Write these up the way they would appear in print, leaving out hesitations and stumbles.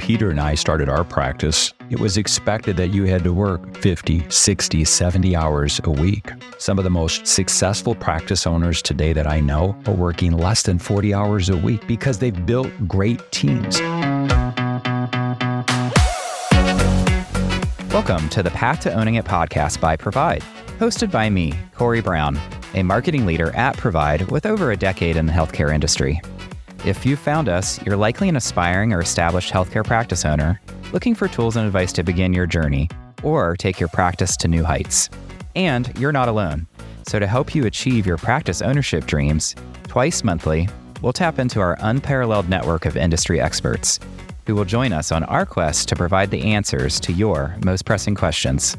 Peter and I started our practice, it was expected that you had to work 50, 60, 70 hours a week. Some of the most successful practice owners today that I know are working less than 40 hours a week because they've built great teams. Welcome to the Path to Owning It podcast by Provide, hosted by me, Corey Brown, a marketing leader at Provide with over a decade in the healthcare industry. If you found us, you're likely an aspiring or established healthcare practice owner looking for tools and advice to begin your journey or take your practice to new heights. And you're not alone. So to help you achieve your practice ownership dreams, twice monthly, we'll tap into our unparalleled network of industry experts who will join us on our quest to provide the answers to your most pressing questions.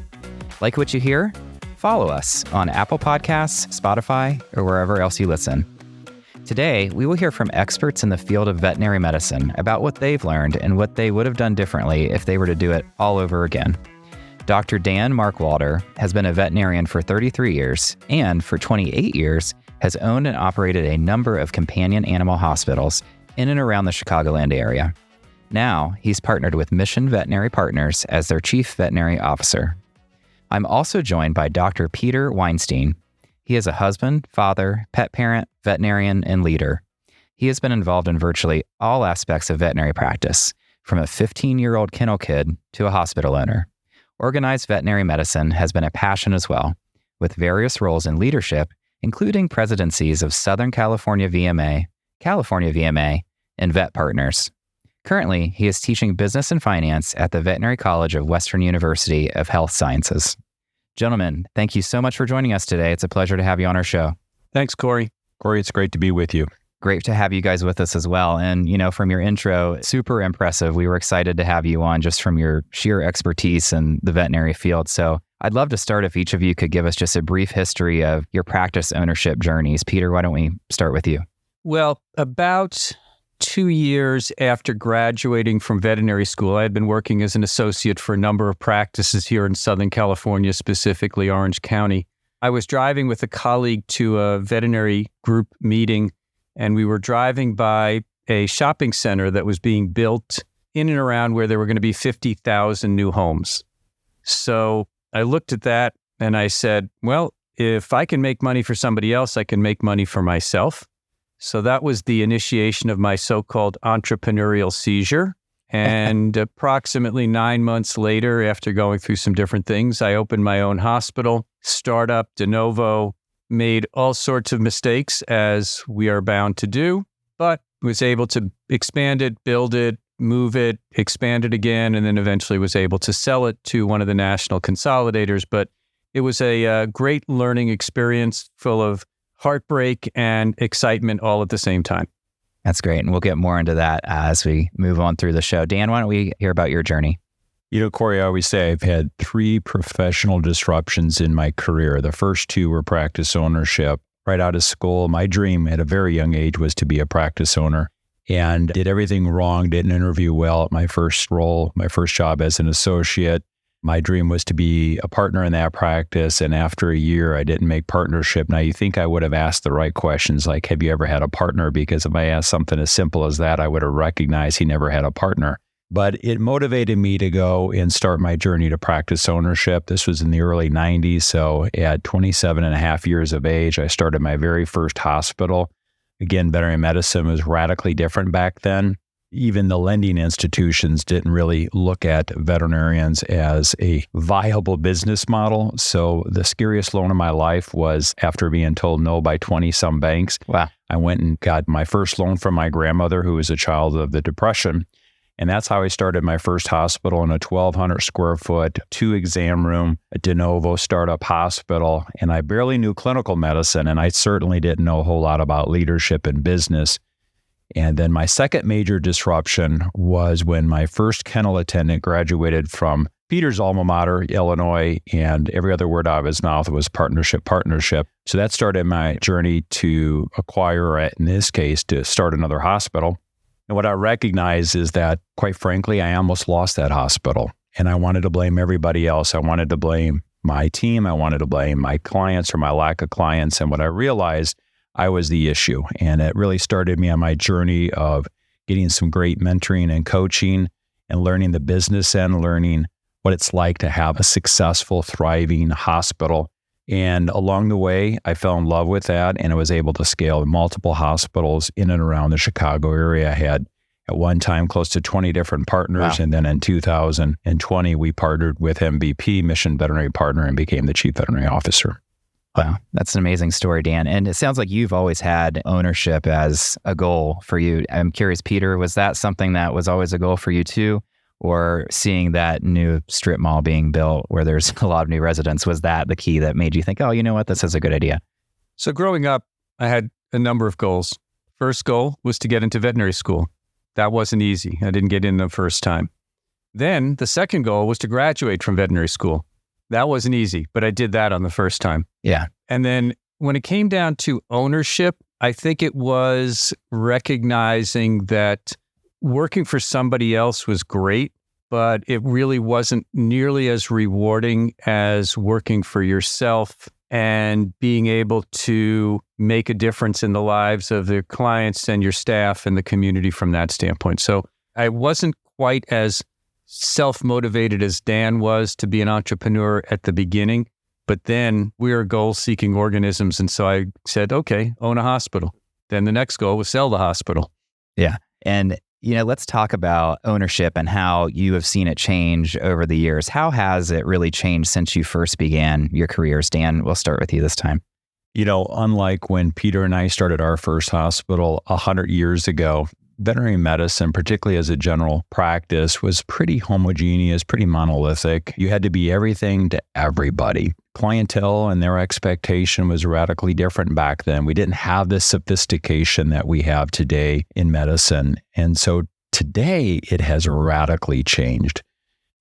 Like what you hear? Follow us on Apple Podcasts, Spotify, or wherever else you listen. Today, we will hear from experts in the field of veterinary medicine about what they've learned and what they would have done differently if they were to do it all over again. Dr. Dan Markwalder has been a veterinarian for 33 years and for 28 years has owned and operated a number of companion animal hospitals in and around the Chicagoland area. Now, he's partnered with Mission Veterinary Partners as their chief veterinary officer. I'm also joined by Dr. Peter Weinstein. He is a husband, father, pet parent, veterinarian, and leader. He has been involved in virtually all aspects of veterinary practice, from a 15-year-old kennel kid to a hospital owner. Organized veterinary medicine has been a passion as well, with various roles in leadership, including presidencies of Southern California VMA, California VMA, and Vet Partners. Currently, he is teaching business and finance at the Veterinary College of Western University of Health Sciences. Gentlemen, thank you so much for joining us today. It's a pleasure to have you on our show. Thanks, Corey. Corey, it's great to be with you. Great to have you guys with us as well. And, from your intro, super impressive. We were excited to have you on just from your sheer expertise in the veterinary field. So I'd love to start if each of you could give us just a brief history of your practice ownership journeys. Peter, why don't we start with you? Well, about 2 years after graduating from veterinary school, I had been working as an associate for a number of practices here in Southern California, specifically Orange County. I was driving with a colleague to a veterinary group meeting, and we were driving by a shopping center that was being built in and around where there were going to be 50,000 new homes. So I looked at that and I said, well, if I can make money for somebody else, I can make money for myself. So that was the initiation of my so-called entrepreneurial seizure. And approximately 9 months later, after going through some different things, I opened my own hospital, startup, de novo, made all sorts of mistakes as we are bound to do, but was able to expand it, build it, move it, expand it again, and then eventually was able to sell it to one of the national consolidators. But it was a great learning experience full of heartbreak and excitement all at the same time. That's great. And we'll get more into that as we move on through the show. Dan, why don't we hear about your journey? Corey, I always say I've had 3 professional disruptions in my career. The first 2 were practice ownership. Right out of school, my dream at a very young age was to be a practice owner, and did everything wrong, didn't interview well at my first role, my first job as an associate. My dream was to be a partner in that practice, and after a year, I didn't make partnership. Now, you think I would have asked the right questions, like, have you ever had a partner? Because if I asked something as simple as that, I would have recognized he never had a partner. But it motivated me to go and start my journey to practice ownership. This was in the early 90s, so at 27 and a half years of age, I started my very first hospital. Again, veterinary medicine was radically different back then. Even the lending institutions didn't really look at veterinarians as a viable business model. So the scariest loan of my life was after being told no by 20-some banks. Wow. I went and got my first loan from my grandmother, who was a child of the Depression. And that's how I started my first hospital in a 1,200 square foot, 2-exam room, a de novo startup hospital. And I barely knew clinical medicine, and I certainly didn't know a whole lot about leadership and business. And then my second major disruption was when my first kennel attendant graduated from Peter's alma mater, Illinois, and every other word out of his mouth was partnership. So that started my journey to acquire, or in this case, to start another hospital. And what I recognized is that, quite frankly, I almost lost that hospital. And I wanted to blame everybody else. I wanted to blame my team. I wanted to blame my clients or my lack of clients. And what I realized, I was the issue. And it really started me on my journey of getting some great mentoring and coaching and learning the business end, learning what it's like to have a successful, thriving hospital. And along the way, I fell in love with that, and I was able to scale multiple hospitals in and around the Chicago area. I had at one time close to 20 different partners. Wow. And then in 2020, we partnered with MVP, Mission Veterinary Partner, and became the chief veterinary officer. Wow, that's an amazing story, Dan. And it sounds like you've always had ownership as a goal for you. I'm curious, Peter, was that something that was always a goal for you too? Or seeing that new strip mall being built where there's a lot of new residents, was that the key that made you think, oh, you know what, this is a good idea? So growing up, I had a number of goals. First goal was to get into veterinary school. That wasn't easy. I didn't get in the first time. Then the second goal was to graduate from veterinary school. That wasn't easy, but I did that on the first time. Yeah. And then when it came down to ownership, I think it was recognizing that working for somebody else was great, but it really wasn't nearly as rewarding as working for yourself and being able to make a difference in the lives of the clients and your staff and the community from that standpoint. So I wasn't quite as self-motivated as Dan was to be an entrepreneur at the beginning, but then we are goal-seeking organisms. And so I said, okay, own a hospital. Then the next goal was sell the hospital. Yeah. And let's talk about ownership and how you have seen it change over the years. How has it really changed since you first began your careers? Dan, we'll start with you this time. Unlike when Peter and I started our first hospital 100 years ago, veterinary medicine, particularly as a general practice, was pretty homogeneous, pretty monolithic. You had to be everything to everybody. Clientele and their expectation was radically different back then. We didn't have the sophistication that we have today in medicine. And so today it has radically changed.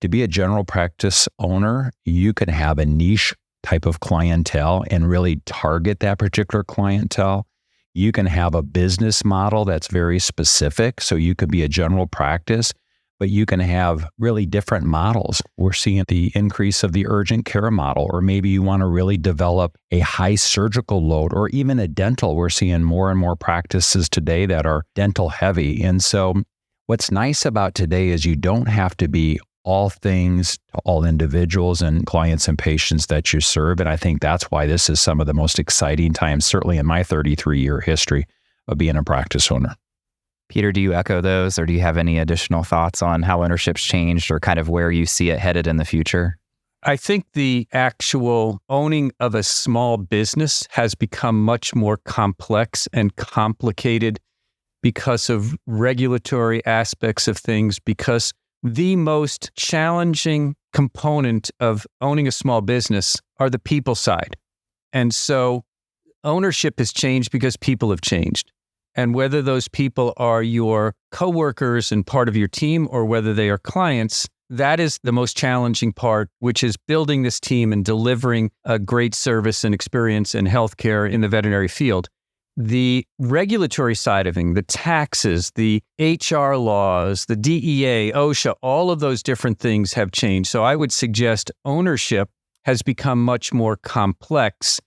To be a general practice owner, you can have a niche type of clientele and really target that particular clientele. You can have a business model that's very specific. So you could be a general practice, but you can have really different models. We're seeing the increase of the urgent care model, or maybe you want to really develop a high surgical load, or even a dental. We're seeing more and more practices today that are dental heavy. And so what's nice about today is you don't have to be all things to all individuals and clients and patients that you serve. And I think that's why this is some of the most exciting times, certainly in my 33-year history of being a practice owner. Peter, do you echo those, or do you have any additional thoughts on how ownership's changed or kind of where you see it headed in the future? I think the actual owning of a small business has become much more complex and complicated because of regulatory aspects of things, because the most challenging component of owning a small business are the people side. And so ownership has changed because people have changed. And whether those people are your coworkers and part of your team, or whether they are clients, that is the most challenging part, which is building this team and delivering a great service and experience in healthcare in the veterinary field. The regulatory side of things, the taxes, the HR laws, the DEA, OSHA, all of those different things have changed. So I would suggest ownership has become much more complex.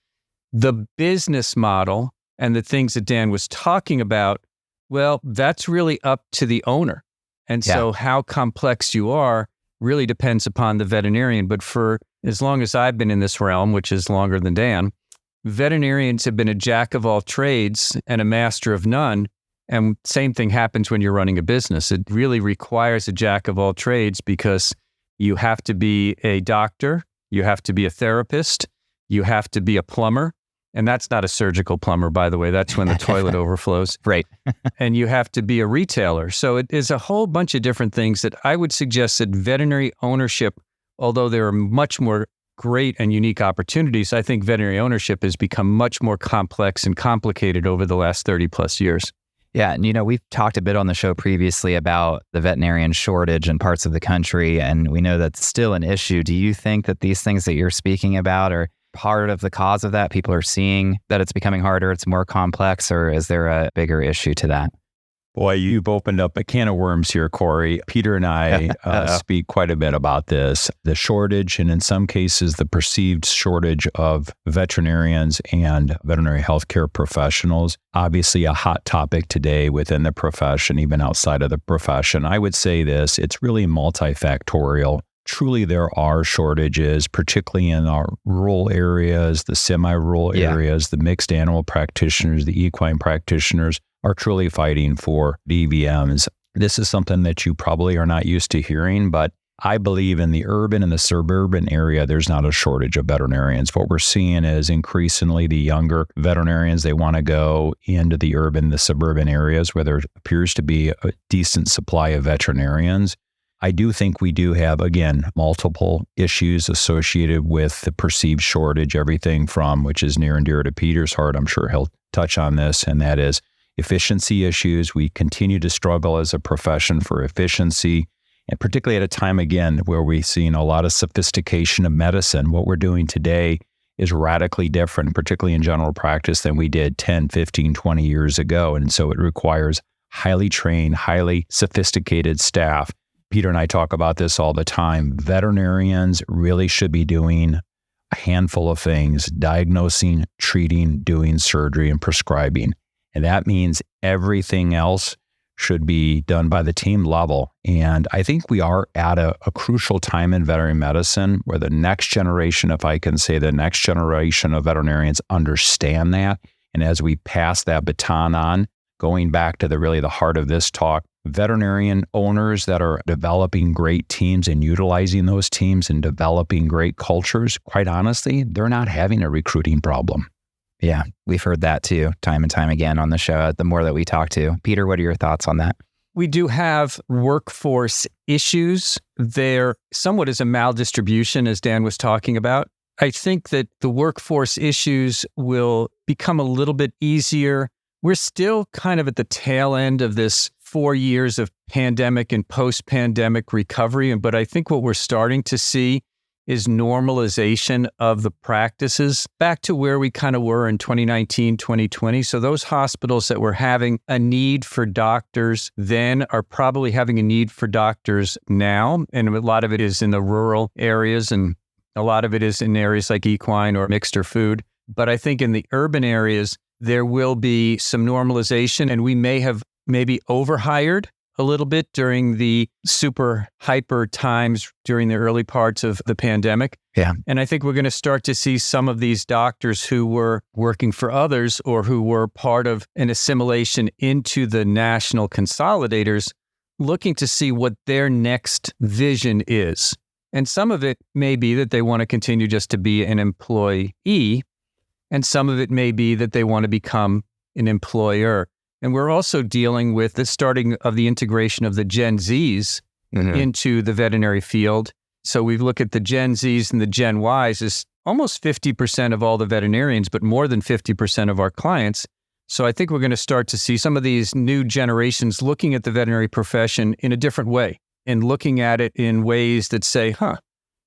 The business model and the things that Dan was talking about, well, that's really up to the owner. And so how complex you are really depends upon the veterinarian. But for as long as I've been in this realm, which is longer than Dan, veterinarians have been a jack of all trades and a master of none. And same thing happens when you're running a business. It really requires a jack of all trades because you have to be a doctor, you have to be a therapist, you have to be a plumber. And that's not a surgical plumber, by the way. That's when the toilet overflows. Right. And you have to be a retailer. So it is a whole bunch of different things that I would suggest that veterinary ownership, although there are much more great and unique opportunities, I think veterinary ownership has become much more complex and complicated over the last 30 plus years. Yeah. And, we've talked a bit on the show previously about the veterinarian shortage in parts of the country, and we know that's still an issue. Do you think that these things that you're speaking about are part of the cause of that? People are seeing that it's becoming harder, it's more complex, or is there a bigger issue to that? Boy, you've opened up a can of worms here, Corey. Peter and I speak quite a bit about this, the shortage, and in some cases, the perceived shortage of veterinarians and veterinary healthcare professionals. Obviously, a hot topic today within the profession, even outside of the profession. I would say this, it's really multifactorial. Truly, there are shortages, particularly in our rural areas, the semi-rural areas, the mixed animal practitioners, the equine practitioners are truly fighting for DVMs. This is something that you probably are not used to hearing, but I believe in the urban and the suburban area, there's not a shortage of veterinarians. What we're seeing is increasingly the younger veterinarians, they want to go into the urban, the suburban areas where there appears to be a decent supply of veterinarians. I do think we do have, again, multiple issues associated with the perceived shortage, everything from, which is near and dear to Peter's heart, I'm sure he'll touch on this, and that is efficiency issues. We continue to struggle as a profession for efficiency, and particularly at a time, again, where we've seen a lot of sophistication of medicine. What we're doing today is radically different, particularly in general practice, than we did 10, 15, 20 years ago. And so it requires highly trained, highly sophisticated staff. Peter and I talk about this all the time. Veterinarians really should be doing a handful of things: diagnosing, treating, doing surgery, and prescribing. And that means everything else should be done by the team level. And I think we are at a crucial time in veterinary medicine where the next generation, if I can say the next generation of veterinarians, understand that. And as we pass that baton on, going back to the heart of this talk, veterinarian owners that are developing great teams and utilizing those teams and developing great cultures, quite honestly, they're not having a recruiting problem. Yeah, we've heard that too, time and time again on the show, the more that we talk to. Peter, what are your thoughts on that? We do have workforce issues. There somewhat is a maldistribution, as Dan was talking about. I think that the workforce issues will become a little bit easier. We're still kind of at the tail end of this 4 years of pandemic and post-pandemic recovery. But I think what we're starting to see is normalization of the practices back to where we kind of were in 2019, 2020. So those hospitals that were having a need for doctors then are probably having a need for doctors now. And a lot of it is in the rural areas, and a lot of it is in areas like equine or mixed or food. But I think in the urban areas, there will be some normalization, and we may have maybe overhired a little bit during the super hyper times during the early parts of the pandemic. Yeah. And I think we're going to start to see some of these doctors who were working for others or who were part of an assimilation into the national consolidators looking to see what their next vision is. And some of it may be that they want to continue just to be an employee, and some of it may be that they want to become an employer. And we're also dealing with the starting of the integration of the Gen Zs into the veterinary field. So we look at the Gen Zs and the Gen Ys as almost 50% of all the veterinarians, but more than 50% of our clients. So I think we're going to start to see some of these new generations looking at the veterinary profession in a different way and looking at it in ways that say,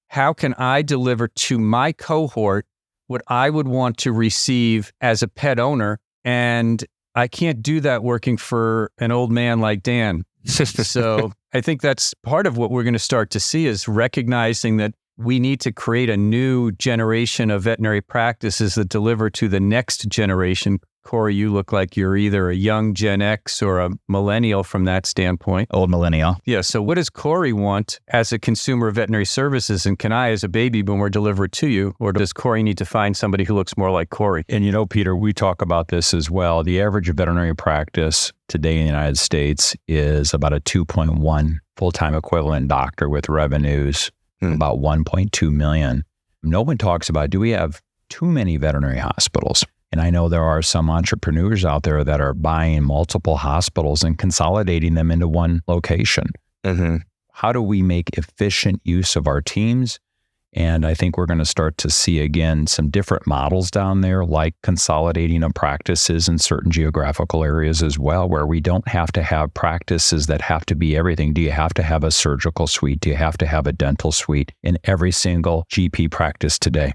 how can I deliver to my cohort what I would want to receive as a pet owner? And I can't do that working for an old man like Dan. So I think that's part of what we're going to start to see is recognizing that we need to create a new generation of veterinary practices that deliver to the next generation. Corey, you look like you're either a young Gen X or a millennial from that standpoint. Old millennial. Yeah. So what does Corey want as a consumer of veterinary services? And can I, as a baby boomer, deliver it to you? Or does Corey need to find somebody who looks more like Corey? And Peter, we talk about this as well. The average veterinary practice today in the United States is about a 2.1 full-time equivalent doctor with revenues about 1.2 million. No one talks about, do we have too many veterinary hospitals? And I know there are some entrepreneurs out there that are buying multiple hospitals and consolidating them into one location. How do we make efficient use of our teams? And I think we're going to start to see, again, some different models down there, like consolidating of practices in certain geographical areas as well, where we don't have to have practices that have to be everything. Do you have to have a surgical suite? Do you have to have a dental suite in every single GP practice today?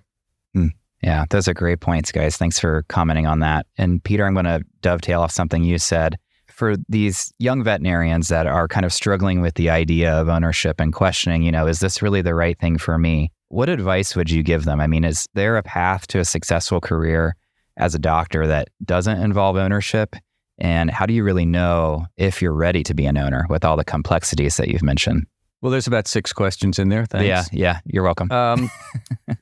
Yeah, those are great points, guys. Thanks for commenting on that. And Peter, I'm going to dovetail off something you said. for these young veterinarians that are kind of struggling with the idea of ownership and questioning, is this really the right thing for me? What advice would you give them? I mean, is there a path to a successful career as a doctor that doesn't involve ownership? And how do you really know if you're ready to be an owner with all the complexities that you've mentioned? Well, there's about 6 questions in there. Thanks. Yeah, you're welcome.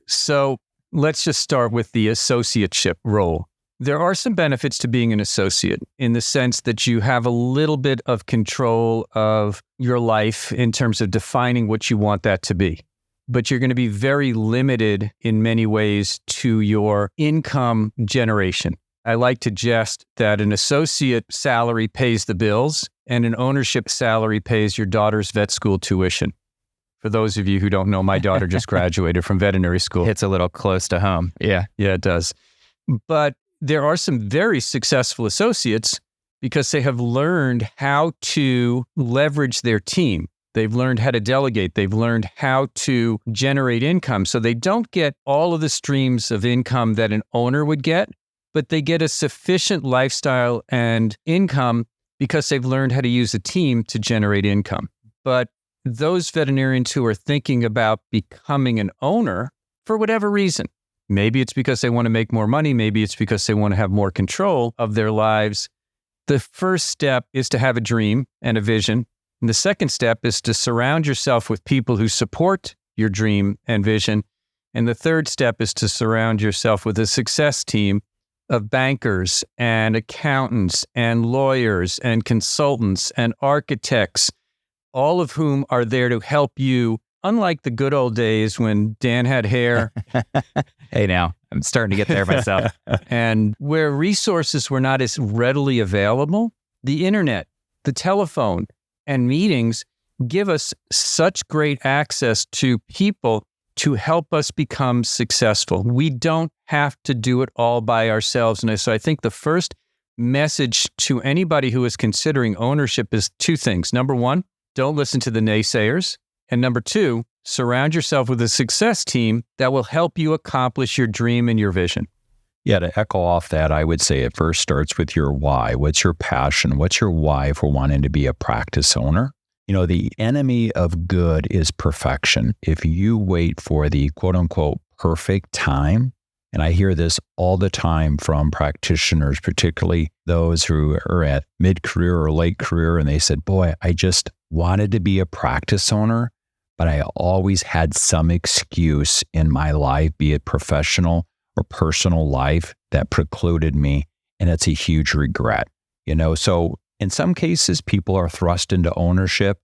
So let's just start with the associateship role. There are some benefits to being an associate in the sense that you have a little bit of control of your life in terms of defining what you want that to be. But you're going to be very limited in many ways to your income generation. I like to jest that an associate salary pays the bills and an ownership salary pays your daughter's vet school tuition. For those of you who don't know, my daughter just graduated from veterinary school. It's a little close to home. Yeah, it does. But there are some very successful associates because they have learned how to leverage their team. They've learned how to delegate. They've learned how to generate income. So they don't get all of the streams of income that an owner would get, but they get a sufficient lifestyle and income because they've learned how to use a team to generate income. But those veterinarians who are thinking about becoming an owner, for whatever reason, maybe it's because they want to make more money, maybe it's because they want to have more control of their lives, the first step is to have a dream and a vision. And the second step is to surround yourself with people who support your dream and vision. And the third step is to surround yourself with a success team of bankers and accountants and lawyers and consultants and architects, all of whom are there to help you, unlike the good old days when Dan had hair. Hey, now, I'm starting to get there myself. And where resources were not as readily available, the internet, the telephone, and meetings give us such great access to people to help us become successful. We don't have to do it all by ourselves. And so I think the first message to anybody who is considering ownership is 2 things. Number 1, don't listen to the naysayers. And number 2, surround yourself with a success team that will help you accomplish your dream and your vision. Yeah, to echo off that, I would say it first starts with your why. What's your passion? What's your why for wanting to be a practice owner? The enemy of good is perfection. If you wait for the quote unquote perfect time, and I hear this all the time from practitioners, particularly those who are at mid-career or late career, and they said, boy, I just wanted to be a practice owner, but I always had some excuse in my life, be it professional or personal life, that precluded me. And it's a huge regret. So in some cases, people are thrust into ownership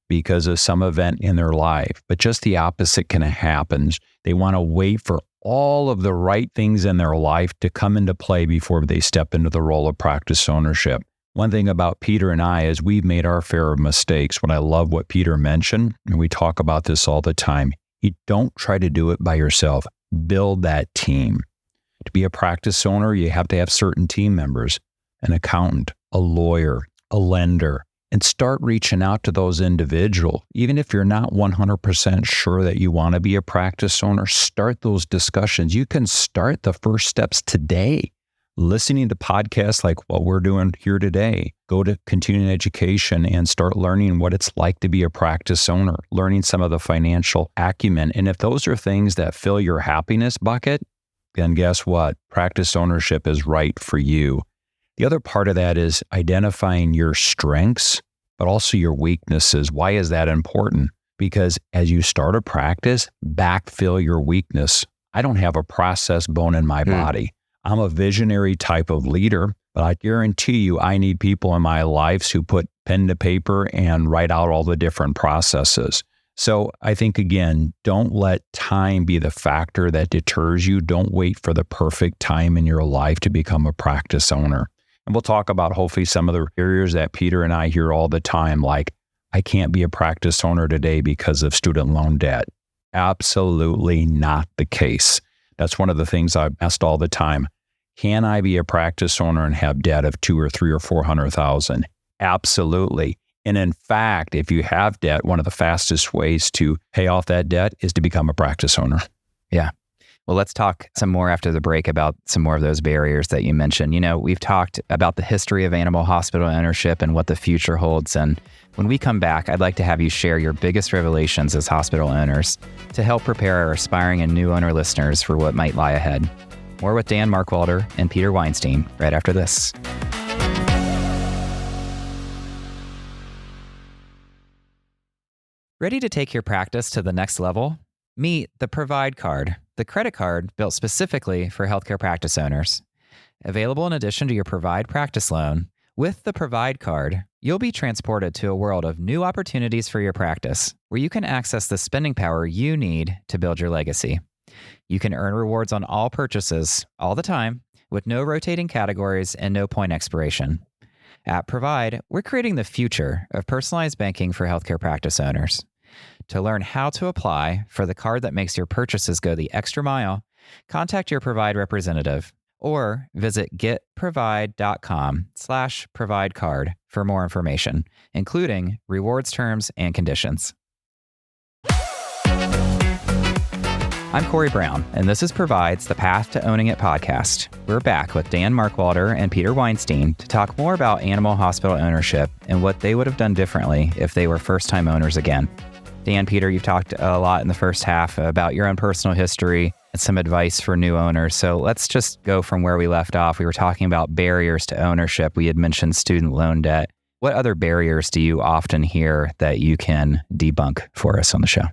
because of some event in their life, but just the opposite can happen. They want to wait for all of the right things in their life to come into play before they step into the role of practice ownership. One thing about Peter and I is we've made our fair of mistakes. What I love what Peter mentioned, and we talk about this all the time, you don't try to do it by yourself. Build that team. To be a practice owner, you have to have certain team members, an accountant, a lawyer, a lender, and start reaching out to those individuals. Even if you're not 100% sure that you want to be a practice owner, start those discussions. You can start the first steps today. Listening to podcasts like what we're doing here today, go to continuing education and start learning what it's like to be a practice owner, learning some of the financial acumen. And if those are things that fill your happiness bucket, then guess what? Practice ownership is right for you. The other part of that is identifying your strengths, but also your weaknesses. Why is that important? Because as you start a practice, backfill your weakness. I don't have a process bone in my body. I'm a visionary type of leader, but I guarantee you I need people in my lives who put pen to paper and write out all the different processes. So I think, again, don't let time be the factor that deters you. Don't wait for the perfect time in your life to become a practice owner. And we'll talk about hopefully some of the barriers that Peter and I hear all the time, like, I can't be a practice owner today because of student loan debt. Absolutely not the case. That's one of the things I've asked all the time. Can I be a practice owner and have debt of $200,000 or $300,000 or $400,000? Absolutely. And in fact, if you have debt, one of the fastest ways to pay off that debt is to become a practice owner. Yeah. Well, let's talk some more after the break about some more of those barriers that you mentioned. We've talked about the history of animal hospital ownership and what the future holds. And when we come back, I'd like to have you share your biggest revelations as hospital owners to help prepare our aspiring and new owner listeners for what might lie ahead. More with Dan Markwalder and Peter Weinstein right after this. Ready to take your practice to the next level? Meet the Provide Card, the credit card built specifically for healthcare practice owners. Available in addition to your Provide practice loan, with the Provide Card, you'll be transported to a world of new opportunities for your practice, where you can access the spending power you need to build your legacy. You can earn rewards on all purchases, all the time, with no rotating categories and no point expiration. At Provide, we're creating the future of personalized banking for healthcare practice owners. To learn how to apply for the card that makes your purchases go the extra mile, contact your Provide representative or visit getprovide.com/providecard for more information, including rewards terms and conditions. I'm Corey Brown, and this is Provide's The Path to Owning It podcast. We're back with Dan Markwalder and Peter Weinstein to talk more about animal hospital ownership and what they would have done differently if they were first-time owners again. Dan, Peter, you've talked a lot in the first half about your own personal history and some advice for new owners. So let's just go from where we left off. We were talking about barriers to ownership. We had mentioned student loan debt. What other barriers do you often hear that you can debunk for us on the show?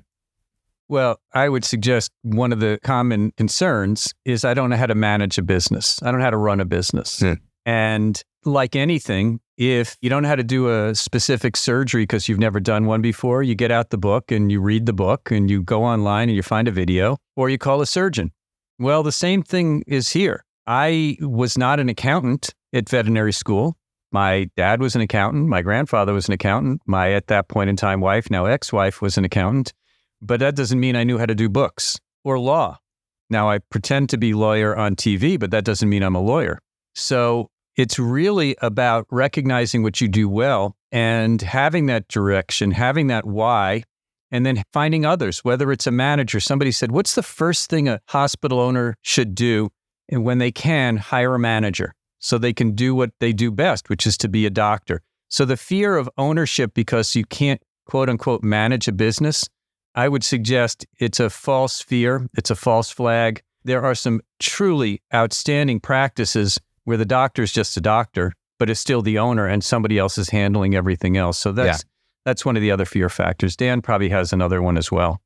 Well, I would suggest one of the common concerns is I don't know how to manage a business. I don't know how to run a business. And like anything, if you don't know how to do a specific surgery because you've never done one before, you get out the book and you read the book and you go online and you find a video or you call a surgeon. Well, the same thing is here. I was not an accountant at veterinary school. My dad was an accountant. My grandfather was an accountant. My, at that point in time, wife, now ex-wife, was an accountant. But that doesn't mean I knew how to do books or law. Now, I pretend to be a lawyer on TV, but that doesn't mean I'm a lawyer. So it's really about recognizing what you do well and having that direction, having that why, and then finding others, whether it's a manager. Somebody said, what's the first thing a hospital owner should do? And when they can, hire a manager so they can do what they do best, which is to be a doctor. So the fear of ownership because you can't, quote unquote, manage a business, I would suggest it's a false fear. It's a false flag. There are some truly outstanding practices where the doctor is just a doctor, but is still the owner and somebody else is handling everything else. So that's one of the other fear factors. Dan probably has another one as well.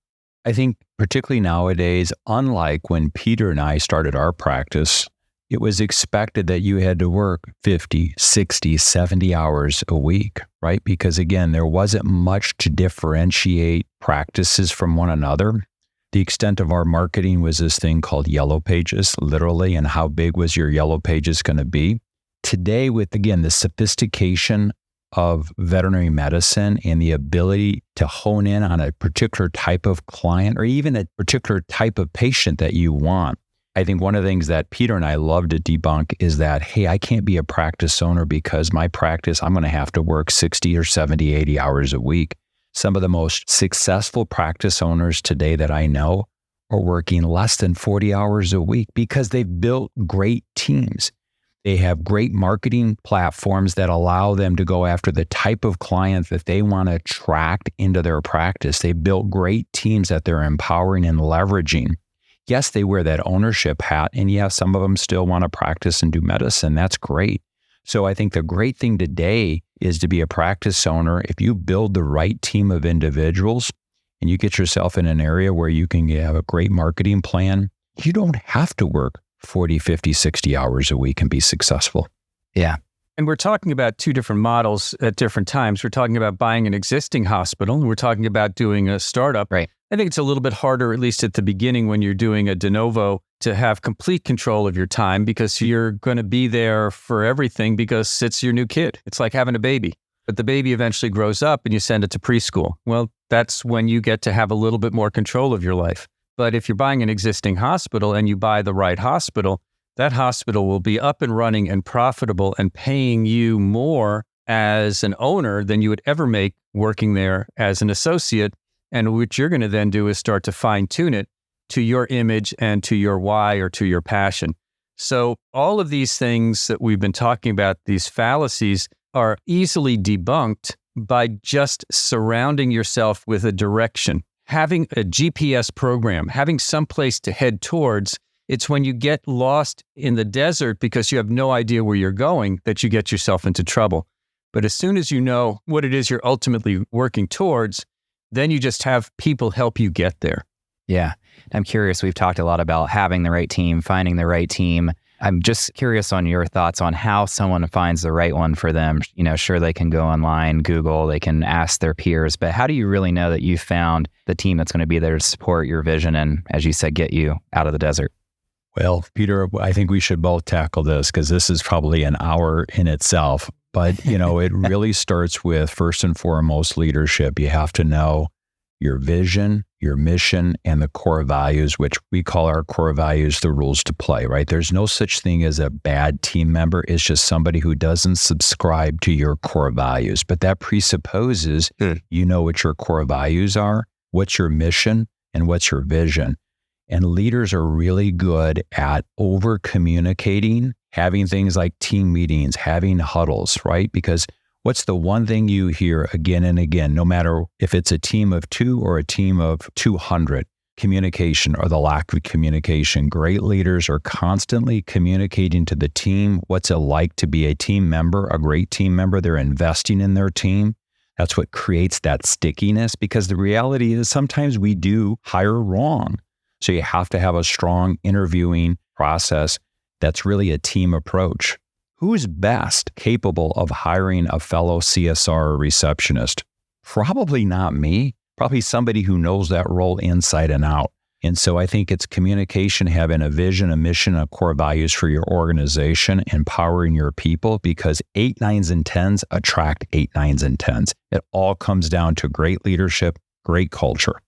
I think particularly nowadays, unlike when Peter and I started our practice, it was expected that you had to work 50, 60, 70 hours a week, right? Because again, there wasn't much to differentiate practices from one another. The extent of our marketing was this thing called yellow pages, literally, and how big was your yellow pages going to be? Today, with, again, the sophistication of veterinary medicine and the ability to hone in on a particular type of client or even a particular type of patient that you want, I think one of the things that Peter and I love to debunk is that, hey, I can't be a practice owner because my practice, I'm going to have to work 60 or 70, 80 hours a week. Some of the most successful practice owners today that I know are working less than 40 hours a week because they've built great teams. They have great marketing platforms that allow them to go after the type of client that they want to attract into their practice. They've built great teams that they're empowering and leveraging. Yes, they wear that ownership hat, and yes, some of them still want to practice and do medicine. That's great. So I think the great thing today is to be a practice owner. If you build the right team of individuals and you get yourself in an area where you can have a great marketing plan, you don't have to work 40, 50, 60 hours a week and be successful. Yeah. And we're talking about two different models at different times. We're talking about buying an existing hospital, and we're talking about doing a startup. Right. I think it's a little bit harder, at least at the beginning when you're doing a de novo, to have complete control of your time because you're going to be there for everything because it's your new kid. It's like having a baby. But the baby eventually grows up and you send it to preschool. Well, that's when you get to have a little bit more control of your life. But if you're buying an existing hospital and you buy the right hospital, that hospital will be up and running and profitable and paying you more as an owner than you would ever make working there as an associate. And what you're going to then do is start to fine tune it to your image and to your why or to your passion. So all of these things that we've been talking about, these fallacies, are easily debunked by just surrounding yourself with a direction. Having a GPS program, having some place to head towards. It's when you get lost in the desert because you have no idea where you're going that you get yourself into trouble. But as soon as you know what it is you're ultimately working towards, then you just have people help you get there. Yeah. I'm curious. We've talked a lot about having the right team, finding the right team. I'm just curious on your thoughts on how someone finds the right one for them. Sure, they can go online, Google, they can ask their peers, but how do you really know that you found the team that's going to be there to support your vision and, as you said, get you out of the desert? Well, Peter, I think we should both tackle this because this is probably an hour in itself. But, it really starts with, first and foremost, leadership. You have to know your vision, your mission, and the core values, which we call our core values the rules to play, right? There's no such thing as a bad team member. It's just somebody who doesn't subscribe to your core values. But that presupposes you know what your core values are, what's your mission, and what's your vision. And leaders are really good at over-communicating, having things like team meetings, having huddles, right? Because what's the one thing you hear again and again, no matter if it's a team of 2 or a team of 200? Communication or the lack of communication. Great leaders are constantly communicating to the team what's it like to be a team member, a great team member. They're investing in their team. That's what creates that stickiness, because the reality is sometimes we do hire wrong. So you have to have a strong interviewing process that's really a team approach. Who's best capable of hiring a fellow CSR or receptionist? Probably not me. Probably somebody who knows that role inside and out. And so I think it's communication, having a vision, a mission, a core values for your organization, empowering your people, because 8, 9s, and 10s attract 8, 9s, and 10s. It all comes down to great leadership, great culture.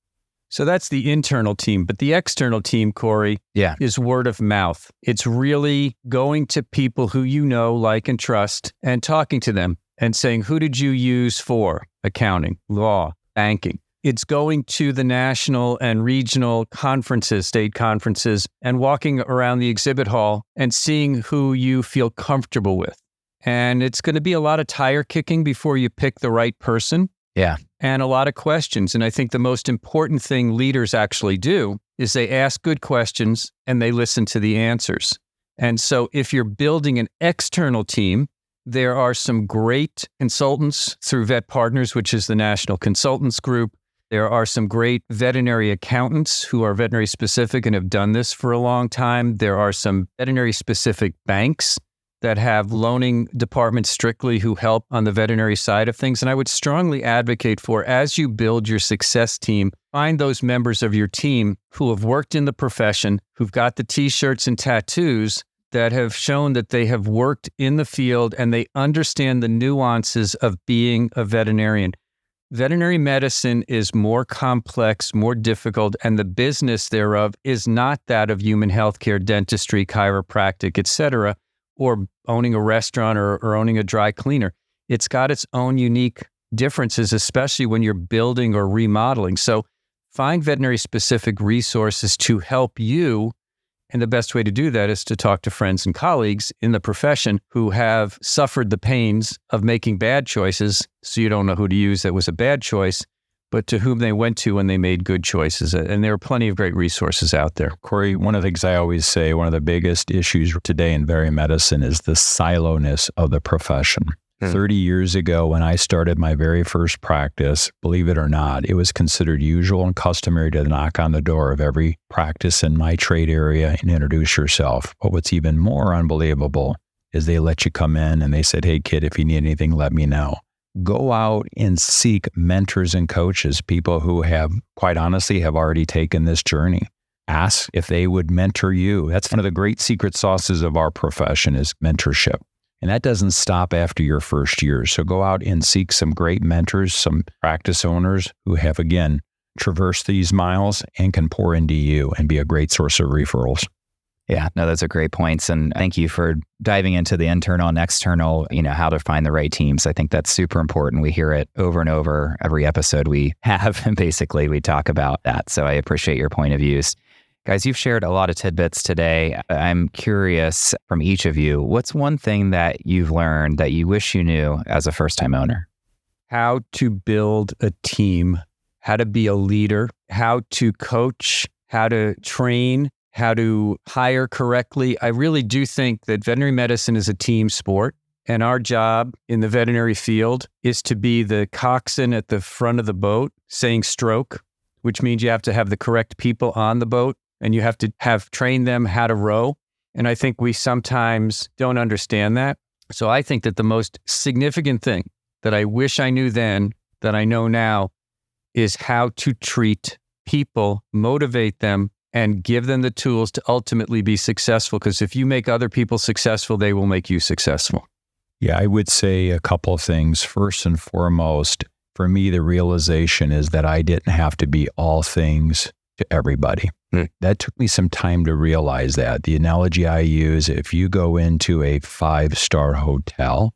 So that's the internal team. But the external team, Corey, is word of mouth. It's really going to people who you know, like, and trust, and talking to them and saying, who did you use for accounting, law, banking? It's going to the national and regional conferences, state conferences, and walking around the exhibit hall and seeing who you feel comfortable with. And it's going to be a lot of tire kicking before you pick the right person. Yeah. And a lot of questions. And I think the most important thing leaders actually do is they ask good questions and they listen to the answers. And so if you're building an external team, there are some great consultants through Vet Partners, which is the national consultants group. There are some great veterinary accountants who are veterinary specific and have done this for a long time. There are some veterinary specific banks that have loaning departments strictly who help on the veterinary side of things. And I would strongly advocate for, as you build your success team, find those members of your team who have worked in the profession, who've got the t-shirts and tattoos that have shown that they have worked in the field and they understand the nuances of being a veterinarian. Veterinary medicine is more complex, more difficult, and the business thereof is not that of human healthcare, dentistry, chiropractic, etc., or owning a restaurant or owning a dry cleaner. It's got its own unique differences, especially when you're building or remodeling. So find veterinary-specific resources to help you. And the best way to do that is to talk to friends and colleagues in the profession who have suffered the pains of making bad choices, so you don't know who to use that was a bad choice, but to whom they went to when they made good choices. And there are plenty of great resources out there. Corey, one of the things I always say, one of the biggest issues today in veterinary medicine is the silo-ness of the profession. 30 years ago, when I started my very first practice, believe it or not, it was considered usual and customary to knock on the door of every practice in my trade area and introduce yourself. But what's even more unbelievable is they let you come in and they said, hey, kid, if you need anything, let me know. Go out and seek mentors and coaches, people who have, quite honestly, have already taken this journey. Ask if they would mentor you. That's one of the great secret sauces of our profession is mentorship. And that doesn't stop after your first year. So go out and seek some great mentors, some practice owners who have, again, traversed these miles and can pour into you and be a great source of referrals. Yeah, no, those are great points. And thank you for diving into the internal and external, how to find the right teams. I think that's super important. We hear it over and over every episode we have, and basically we talk about that. So I appreciate your point of views. Guys, you've shared a lot of tidbits today. I'm curious from each of you, what's one thing that you've learned that you wish you knew as a first-time owner? How to build a team, how to be a leader, how to coach, how to train, how to hire correctly. I really do think that veterinary medicine is a team sport. And our job in the veterinary field is to be the coxswain at the front of the boat saying stroke, which means you have to have the correct people on the boat and you have to have trained them how to row. And I think we sometimes don't understand that. So I think that the most significant thing that I wish I knew then that I know now is how to treat people, motivate them, and give them the tools to ultimately be successful. Because if you make other people successful, they will make you successful. Yeah, I would say a couple of things. First and foremost, for me, the realization is that I didn't have to be all things to everybody. That took me some time to realize that. The analogy I use, if you go into a 5-star hotel,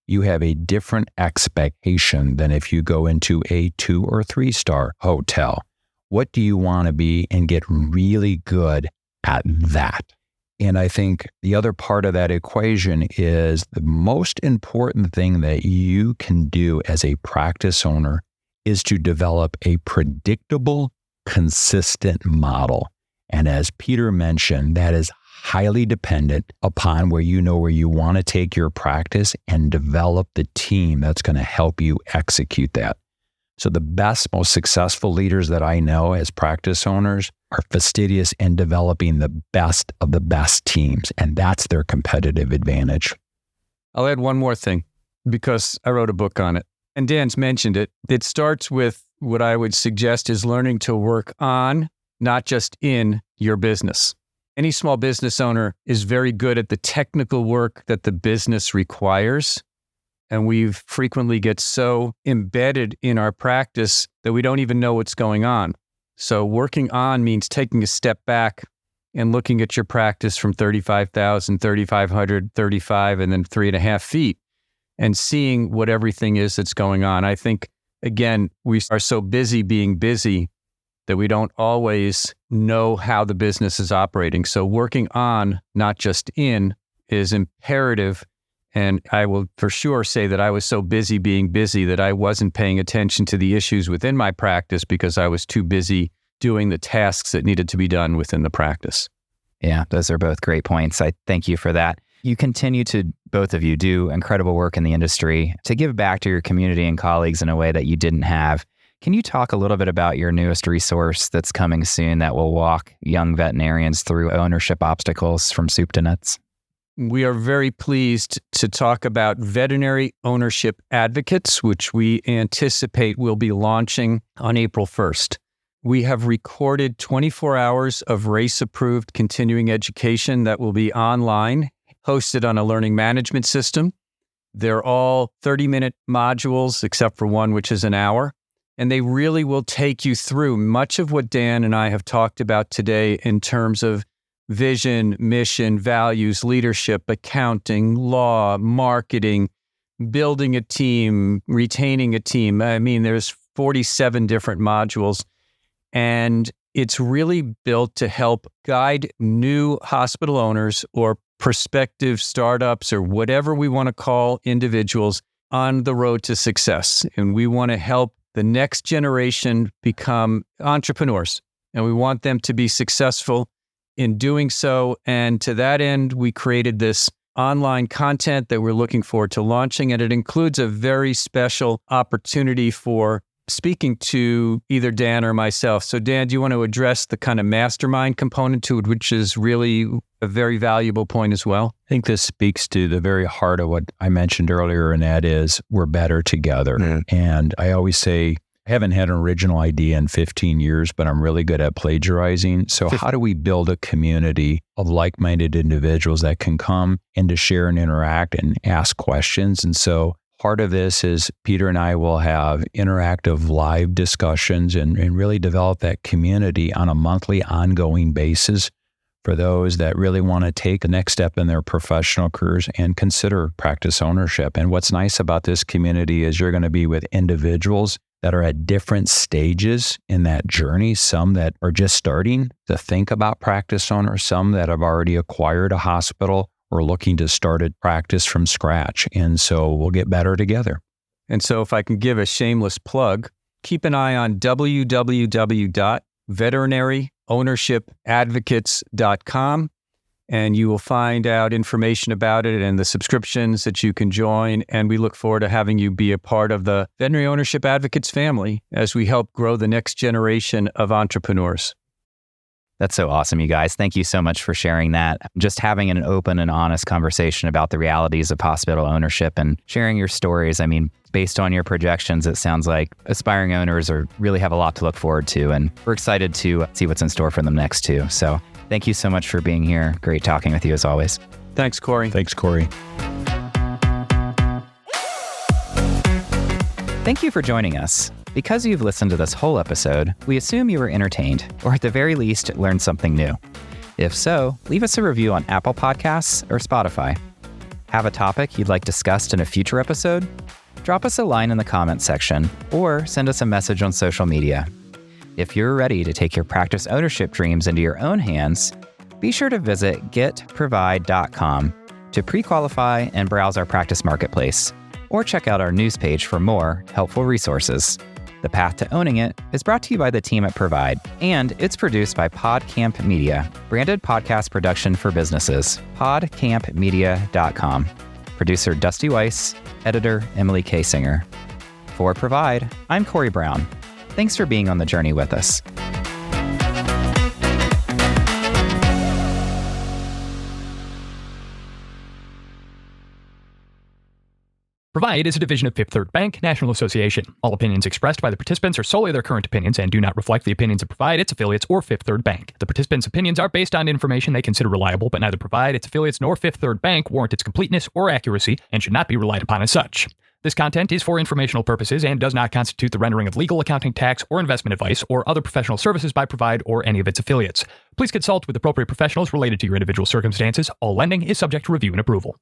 you have a different expectation than if you go into a 2 or 3-star hotel. What do you want to be and get really good at that? And I think the other part of that equation is the most important thing that you can do as a practice owner is to develop a predictable, consistent model. And as Peter mentioned, that is highly dependent upon where you want to take your practice and develop the team that's going to help you execute that. So the best, most successful leaders that I know as practice owners are fastidious in developing the best of the best teams, and that's their competitive advantage. I'll add one more thing because I wrote a book on it, and Dan's mentioned it. It starts with what I would suggest is learning to work on, not just in, your business. Any small business owner is very good at the technical work that the business requires. And we frequently get so embedded in our practice that we don't even know what's going on. So working on means taking a step back and looking at your practice from 35,000, 3,500, 35, and then 3.5 feet and seeing what everything is that's going on. I think, again, we are so busy being busy that we don't always know how the business is operating. So working on, not just in, is imperative. And I will for sure say that I was so busy being busy that I wasn't paying attention to the issues within my practice because I was too busy doing the tasks that needed to be done within the practice. Yeah, those are both great points. I thank you for that. You continue to, both of you, do incredible work in the industry to give back to your community and colleagues in a way that you didn't have. Can you talk a little bit about your newest resource that's coming soon that will walk young veterinarians through ownership obstacles from soup to nuts? We are very pleased to talk about Veterinary Ownership Advocates, which we anticipate will be launching on April 1st. We have recorded 24 hours of race-approved continuing education that will be online, hosted on a learning management system. They're all 30-minute modules, except for one, which is an hour. And they really will take you through much of what Dan and I have talked about today in terms of vision, mission, values, leadership, accounting, law, marketing, building a team, retaining a team. I mean, there's 47 different modules, and it's really built to help guide new hospital owners or prospective startups or whatever we want to call individuals on the road to success. And we want to help the next generation become entrepreneurs, and we want them to be successful in doing so. And to that end, we created this online content that we're looking forward to launching. And it includes a very special opportunity for speaking to either Dan or myself. So Dan, do you want to address the kind of mastermind component to it, which is really a very valuable point as well? I think this speaks to the very heart of what I mentioned earlier, and that is we're better together. Mm-hmm. And I always say, I haven't had an original idea in 15 years, but I'm really good at plagiarizing. So how do we build a community of like-minded individuals that can come and to share and interact and ask questions? And so part of this is Peter and I will have interactive live discussions and really develop that community on a monthly ongoing basis for those that really want to take the next step in their professional careers and consider practice ownership. And what's nice about this community is you're going to be with individuals that are at different stages in that journey, some that are just starting to think about practice owners, some that have already acquired a hospital or looking to start a practice from scratch. And so we'll get better together. And so if I can give a shameless plug, keep an eye on www.veterinaryownrshipadvocates.com, and you will find out information about it and the subscriptions that you can join. And we look forward to having you be a part of the Veterinary Ownership Advocates family as we help grow the next generation of entrepreneurs. That's so awesome, you guys. Thank you so much for sharing that. Just having an open and honest conversation about the realities of hospital ownership and sharing your stories. I mean, based on your projections, it sounds like aspiring owners really have a lot to look forward to, and we're excited to see what's in store for them next too. So thank you so much for being here. Great talking with you as always. Thanks, Corey. Thanks, Corey. Thank you for joining us. Because you've listened to this whole episode, we assume you were entertained, or at the very least, learned something new. If so, leave us a review on Apple Podcasts or Spotify. Have a topic you'd like discussed in a future episode? Drop us a line in the comments section, or send us a message on social media. If you're ready to take your practice ownership dreams into your own hands, be sure to visit getprovide.com to pre-qualify and browse our practice marketplace, or check out our news page for more helpful resources. The Path to Owning It is brought to you by the team at Provide, and it's produced by PodCamp Media, branded podcast production for businesses, podcampmedia.com. Producer Dusty Weiss, editor Emily K. Singer. For Provide, I'm Corey Brown. Thanks for being on the journey with us. Provide is a division of Fifth Third Bank, National Association. All opinions expressed by the participants are solely their current opinions and do not reflect the opinions of Provide, its affiliates, or Fifth Third Bank. The participants' opinions are based on information they consider reliable, but neither Provide, its affiliates, nor Fifth Third Bank warrant its completeness or accuracy and should not be relied upon as such. This content is for informational purposes and does not constitute the rendering of legal, accounting, tax, or investment advice or other professional services by Provide or any of its affiliates. Please consult with appropriate professionals related to your individual circumstances. All lending is subject to review and approval.